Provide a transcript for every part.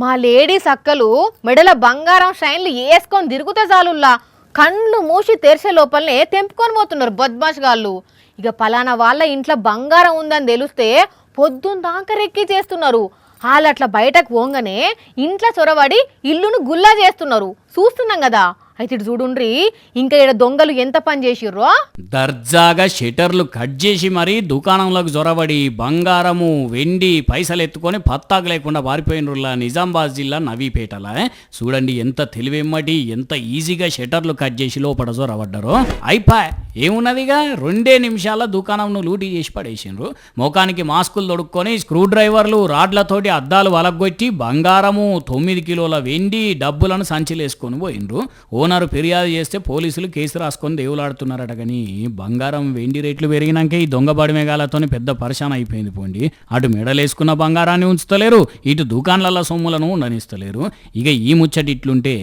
మా లేడీస్ అక్కలు మెడల బంగారం షైన్లు వేసుకొని తిరుగుతే చాలుల్లా కళ్ళు మూసి తెరిసే లోపలనే తెంపుకొని పోతున్నారు బద్మాష్ గాళ్ళు. ఇక పలానా వాళ్ళ ఇంట్లో బంగారం ఉందని తెలిస్తే పొద్దున్న దాకా రెక్కి చేస్తున్నారు. వాళ్ళు అట్లా బయటకు పోగానే ఇంట్లో చొరబడి ఇల్లును గుల్లా చేస్తున్నారు. చూస్తున్నాం కదా. అయితే ఇటు చూడుండ్రి, ఇంకా ఇక్కడ దొంగలు ఎంత పని చేసిర్రో. దర్జాగా షటర్లు కట్ చేసి మరీ దుకాణంలోకి జొరబడి బంగారము వెండి పైసలు ఎత్తుకొని పత్తాకు లేకుండా పారిపోయినరులా నిజామాబాద్ జిల్లా నవీపేటల. చూడండి ఎంత తెలివెమ్మటి, ఎంత ఈజీగా షటర్లు కట్ చేసి లోపల జొరబడ్డారో. అయిపోయి ఏమున్నదిగా 2 నిమిషాల దుకాణంను లూటీ చేసి పడేసిండ్రు. ముఖానికి మాస్కులు తొడుక్కొని స్క్రూ డ్రైవర్లు రాడ్లతోటి అద్దాలు వలగొట్టి బంగారము 9 కిలోల వెండి డబ్బులను సంచిలేసుకొని పోయిండ్రు. ఓనరు ఫిర్యాదు చేస్తే పోలీసులు కేసు రాసుకొని దేవులాడుతున్నారట. కానీ బంగారం వెండి రేట్లు పెరిగినాకే ఈ దొంగబాడి మేఘాలతో పెద్ద పరిశాన అయిపోయింది. పోండి, అటు మెడలేసుకున్న బంగారాన్ని ఉంచుతలేరు, ఇటు దుకాణాల సొమ్ములను ఉండనిస్తలేరు. ఇక ఈ ముచ్చటి ఇట్లుంటే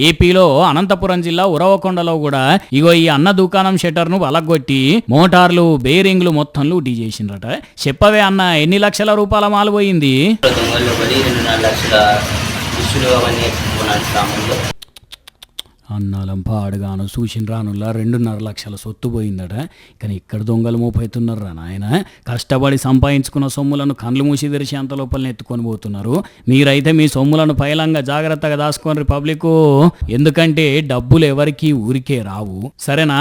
ఏపీలో అనంతపురం జిల్లా ఉరవకొండలో కూడా ఇగో ఈ అన్న దుకాణం షటర్ను వలగొట్టి మోటార్లు బేరింగ్లు మొత్తం లూటీ చేసిండ్రట. చెప్పవే అన్న, ఎన్ని లక్షల రూపాయల మాలు పోయింది? అన్నాలం పాడుగాను చూసిన రానులా 2.5 లక్షల సొత్తు పోయిందట. కానీ ఇక్కడ దొంగలు మోపైతున్నారా నాయన. కష్టపడి సంపాదించుకున్న సొమ్ములను కండ్లు మూసి తెరిచి అంత లోపలని ఎత్తుకొని పోతున్నారు. మీరైతే మీ సొమ్ములను పైలంగా జాగ్రత్తగా దాచుకోండి పబ్లిక్. ఎందుకంటే డబ్బులు ఎవరికి ఊరికే రావు. సరేనా?